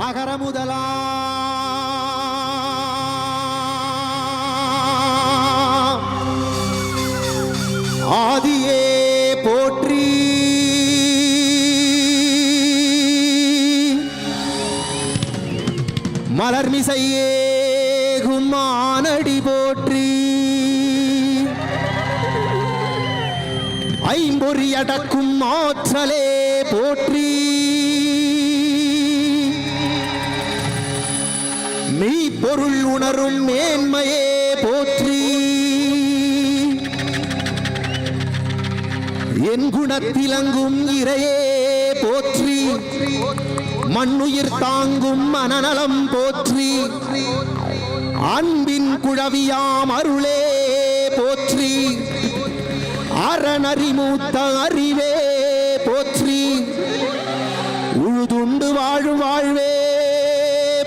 அகர முதலா ஆதியே போற்றி மலர்மிசையே கும்மானடி போற்றி ஐம்பொறி அடக்கும் ஆற்றலே போற்றி மெய்ப்பொருள் உணரும் மேன்மையே போற்றி என் குணத்திலங்கும் இறையே போற்றி மண்ணுயிர் தாங்கும் மனநலம் போற்றி அன்பின் குழவியாம் அருளே போற்றி அறநறிமூத்த அறிவே போற்றி உழுதுண்டு வாழும் வாழ்வே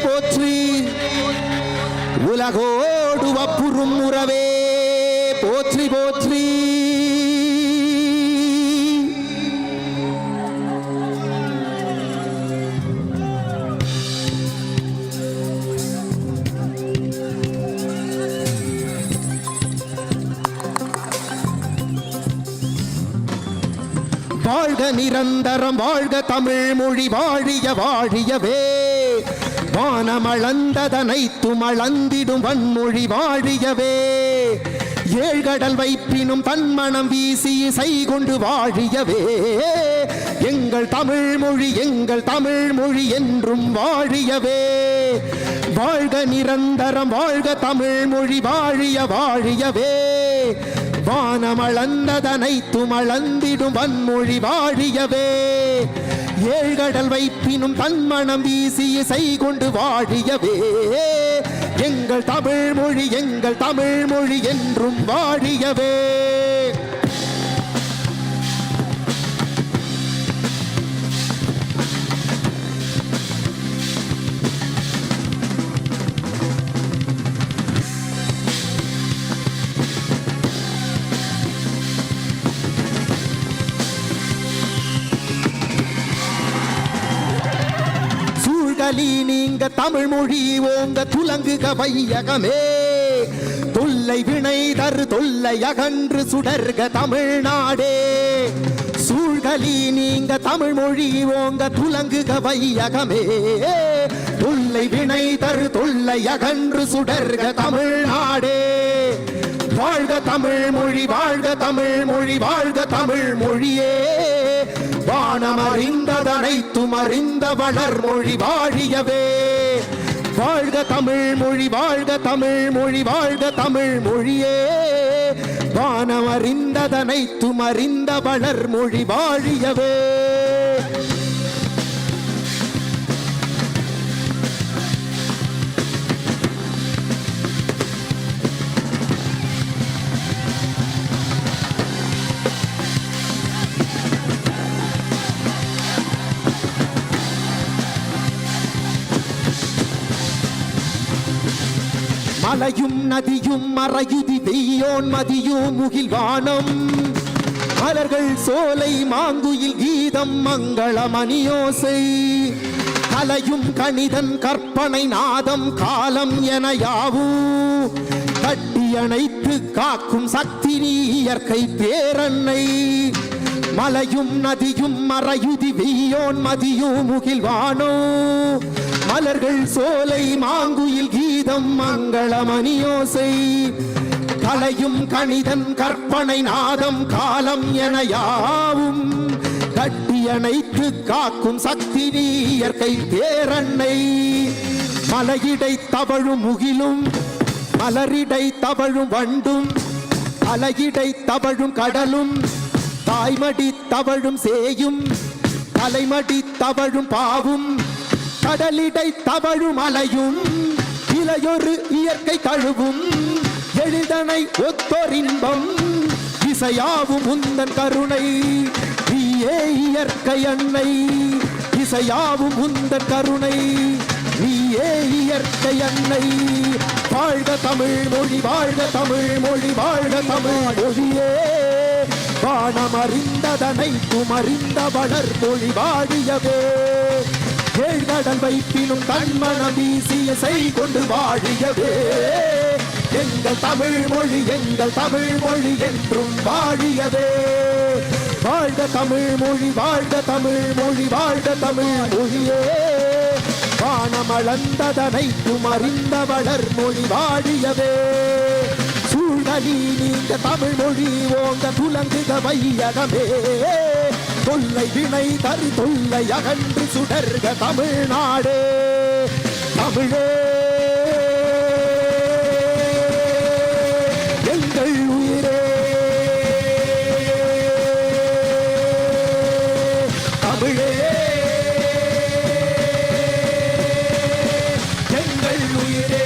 போற்றி உலகோடு வப்புறும் உறவே போற்றி போற்றி வாழ்க நிரந்தரம் வாழ்க தமிழ் மொழி வாழிய வாழியவே வானமளந்ததனைத்தும் அளந்திடும் வன்மொழி வாழியவே ஏழ்கடல் வைப்பினும் தன்மணம் வீசி இசை கொண்டு வாழியவே எங்கள் தமிழ் மொழி என்றும் வாழியவே வாழ்க நிரந்தரம் வாழ்க தமிழ் மொழி வாழிய வாழியவே வானமளந்ததனைத்தும் அளந்திடும் வன்மொழி வாழியவே ஏழ்கடல் வைப்பினும் தன்மணம் வீசி இசை கொண்டு வாழியவே எங்கள் தமிழ் மொழி என்றும் வாழியவே நீங்க தமிழ் மொழி ஓங்க துலங்குக வையகமே தொல்லை வினை தரு தொல்லை அகன்று சுடர்க தமிழ்நாடே சூழ்களி நீங்க தமிழ் மொழி ஓங்க துலங்குக வையகமே தொல்லை வினை தரு தொல்லை அகன்று சுடர்க தமிழ்நாடே வாழ்க தமிழ் மொழி வாழ்க தமிழ் மொழி வாழ்க தமிழ் மொழியே வானம் அறிந்ததனைத்தும் அறிந்த வளர் மொழி வாழியவே வாழ்க தமிழ் மொழி வாழ்க தமிழ் மொழி வாழ்க தமிழ் மொழியே வானம் அறிந்ததனைத்தும் அறிந்த வளர் மொழி வாழியவே மலையும் நதியும் மறையுதி வெய்யோன் மதியும் முகில் வானம் மலர்கள் சோலை மாங்குயில் கீதம் மங்கள மணியோசை கலையும் கணிதன் கற்பனை நாதம் காலம் என யாவும் கட்டியணைத்து காக்கும் சக்தி நீ இயற்கை பேரன்னை மலையும் நதியும் மறையுதி வெய்யோன் மதியும் முகில் வானோ மலர்கள் சோலை மாங்குயில் கீதம் மங்கள மணியோசை கலையும் கணிதன் கற்பனை நாதம் காலம் என யாவும் கட்டியணைத்து காக்கும் சக்தி நீ இயற்கை பேரன்னை மலையிடை தவழும் முகிலும் மலரிடை தவழும் வண்டும் அலையிடை தவழும் கடலும் தாய்மடி தவழும் சேயும் தலைமடி தவழும் பாவும் கடலிடை தவழும் அலையும் இளையொரு இயற்கை தழுவும் எளிதனை ஒத்தொரின்பம் இசையாவும் உந்தன் கருணை நீயே இயற்கை அன்னை இசையாவும் உந்தன் கருணை நீயே இயற்கை அன்னை வாழ்க தமிழ் மொழி வாழ்க தமிழ் மொழி வாழ்க தமிழ் மொழியே வானம் அறிந்ததனைத்தும் அறிந்த வளர் மொழி வாழியவே ஏழ்கடல் வைப்பினும் தன்மனம் வீசிய செய் கொண்டு வாழியவே எங்கள் தமிழ் மொழி என்றும் வாழியவே. வாழ்க தமிழ் மொழி, வாழ்க தமிழ் மொழி, வாழ்க தமிழ் மொழியே. வானமளந்ததனைக்கும் அறிந்த வளர் மொழி வாழியவே. சூழ்நலி நீங்க தமிழ் மொழி ஓங்க துலங்குக வையகமே. தொல்லை வினை தரி தொல்லை அகன்று சுடர்க தமிழ்நாடே. தமிழே எங்கள் உயிரே, தமிழே எங்கள் உயிரே.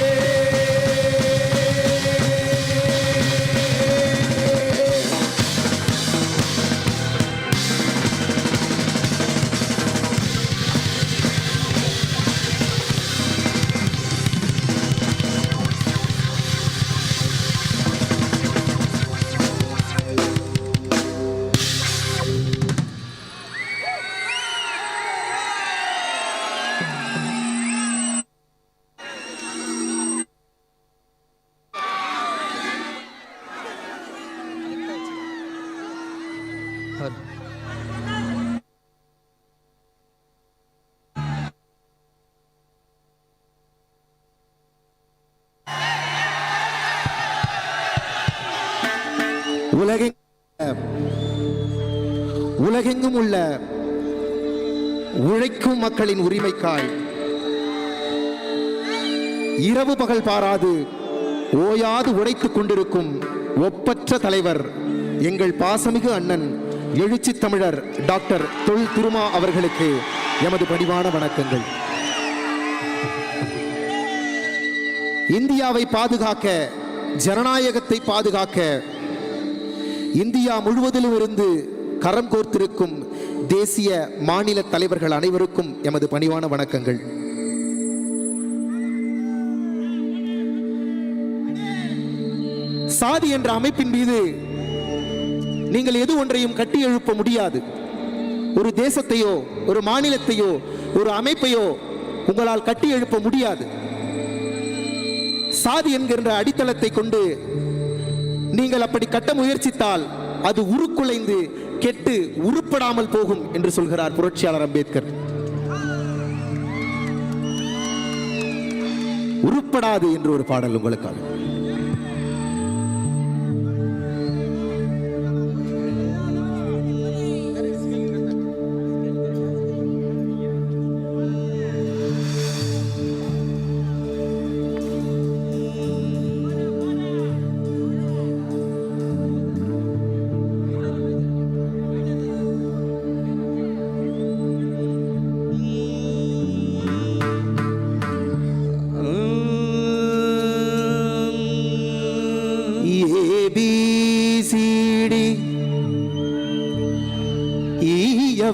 உலகெங்கும் உள்ள உழைக்கும் மக்களின் உரிமைக்காய் இரவு பகல் பாராது ஓயாது உழைத்துக் கொண்டிருக்கும் ஒப்பற்ற தலைவர் எங்கள் பாசமிகு அண்ணன் எழுச்சி தமிழர் டாக்டர் தொல் திருமா அவர்களுக்கு எமது பணிவான வணக்கங்கள். இந்தியாவை பாதுகாக்க, ஜனநாயகத்தை பாதுகாக்க இந்தியா முழுவதிலும் இருந்து கரம் கோர்த்திருக்கும் தேசிய மாநில தலைவர்கள் அனைவருக்கும் எமது பணிவான வணக்கங்கள். சாதி என்ற அமைப்பின் மீது நீங்கள் எது ஒன்றையும் கட்டி எழுப்ப முடியாது. ஒரு தேசத்தையோ ஒரு மாநிலத்தையோ ஒரு அமைப்பையோ உங்களால் கட்டி எழுப்ப முடியாது. சாதி என்கின்ற அடித்தளத்தை கொண்டு நீங்கள் அப்படி கட்ட முயற்சித்தால் அது உருக்குலைந்து கெட்டு உருப்படாமல் போகும் என்று சொல்கிறார் புரட்சியாளர் அம்பேத்கர். உருப்படாது என்று ஒரு பாடல் உங்களுக்காக.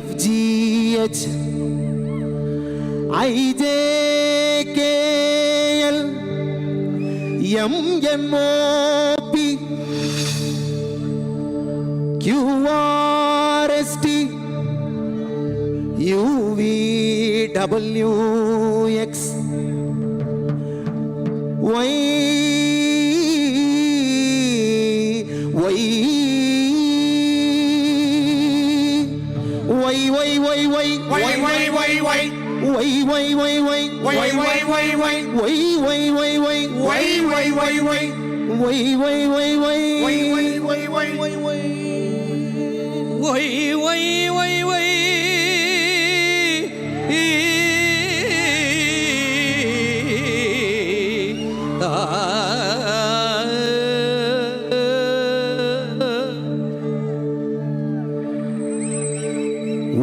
FGH IJKL MNOP QRST UVWX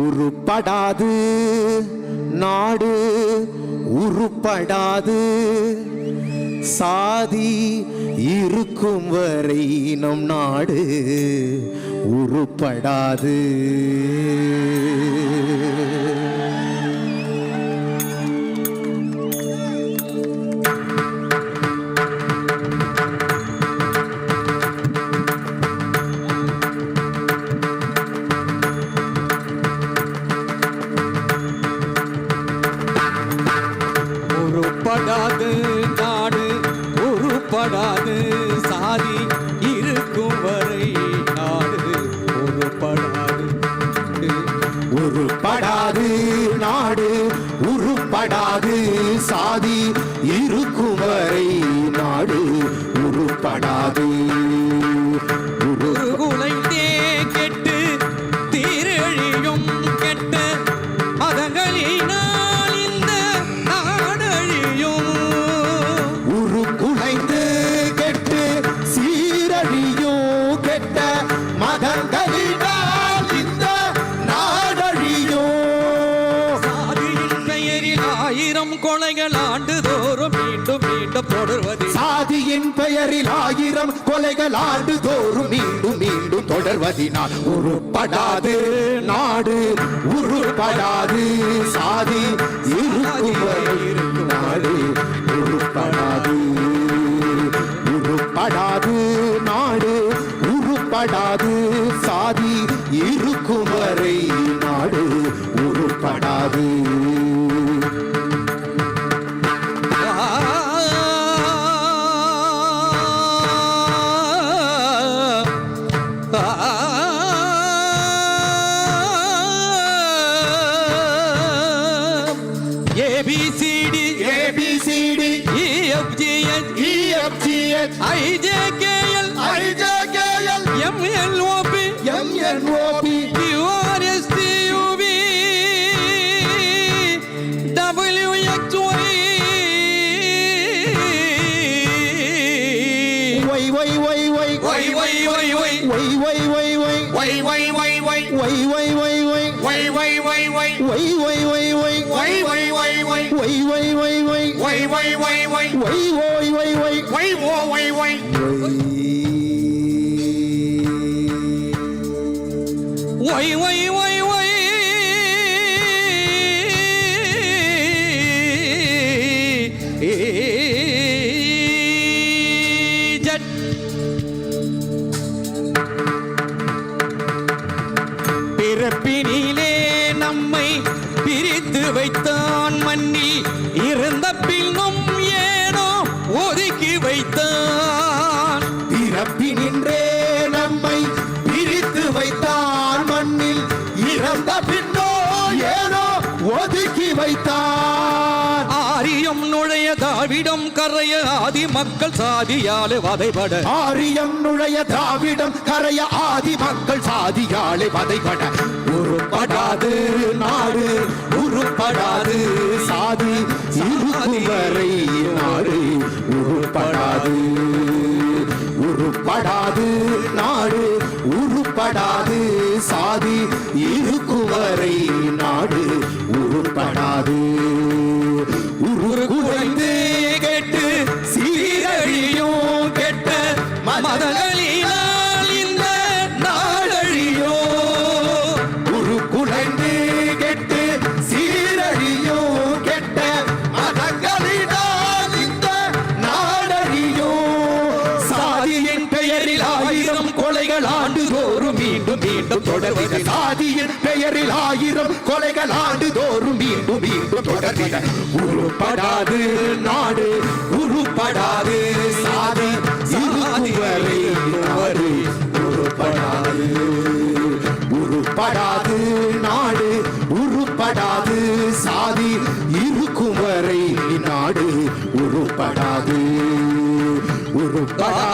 உருப்படாது நாடு உருப்படாது, சாதி இருக்கும் வரை நம் நாடு உருப்படாது. உருப்படாது நாடு உருப்படாது சாதி இருக்கும் வரை நாடு உருப்படாது உருப்படாது நாடு உருப்படாது சாதி இருக்கும் வரை நாடு உருப்படாது உருகுலைந்தே கெட்டு தீரழியும் கெட்ட மதங்களினால் இந்த நாடழியும் உருக்குலைந்து கெட்டு சீரழியும் கெட்ட மதங்களினால் இந்த நாடழியும் சாதியின் பெயரில் 1000 கொலைகள் ஆண்டுதோறும் மீண்டும் மீண்டும் தொடர்வது சாதியின் பெயரில் 1000 கொலைகள் ஆண்டுதோறும் மீண்டும் மீண்டும் தொடர்வதினால் உருப்படாது நாடு உருப்படாது சாதி இருக்கும் வரை நாடு உருப்படாது உருப்படாது நாடு உருப்படாது சாதி இருக்கும் வரை நாடு உருப்படாது ABCD ABCD EFGH EFGH IJKL IJKL MNOP MNOP QRSTUV WXY பிறப்பினிலே நம்மை பிரித்து வைத்தான் மண்ணில் இருந்த பின்னும் ஏனோ ஒதுக்கி வைத்தான் பிறப்பினின்றே நம்மை பிரித்து வைத்தான் மண்ணில் இறந்த பின்னோ ஏனோ ஒதுக்கி வைத்தான் ஆரியம் நுழைய திராவிடம் கரைய ஆதி மக்கள் சாதியாலே வதைபட ஆரியம் நுழைய திராவிடம் கரைய ஆதி மக்கள் சாதியாலே வதைபட உருப்படாது நாடு உருப்படாது சாதி இருக்கும் வரை நாடு உருப்படாது உருப்படாது நாடு உருப்படாது சாதி இருக்கும் வரை நாடு உருப்படாது உருகுலைந்து கெட்டு சீரழியும் கெட்ட மதங்களினால் இந்த நாடழியோ உருகுலைந்து கெட்டு சீரழியும் கெட்ட மதங்களினால் இந்த நாடழியும் சாதியின் பெயரில் 1000 கொலைகள் ஆண்டுதோறும் மீண்டும் மீண்டும் தொடர்வது சாதியின் பெயரில் 1000 கொலைகள் ஆண்டுதோறும் மீண்டும் மீண்டும் தொடர்வது உருப்படாது நாடு உருப்படாது சாதி இருக்கும் வரை நாடு உருப்படாது உருப்படாது நாடு உருப்படாது சாதி இருக்கும் வரை நாடு உருப்படாது உருப்படாது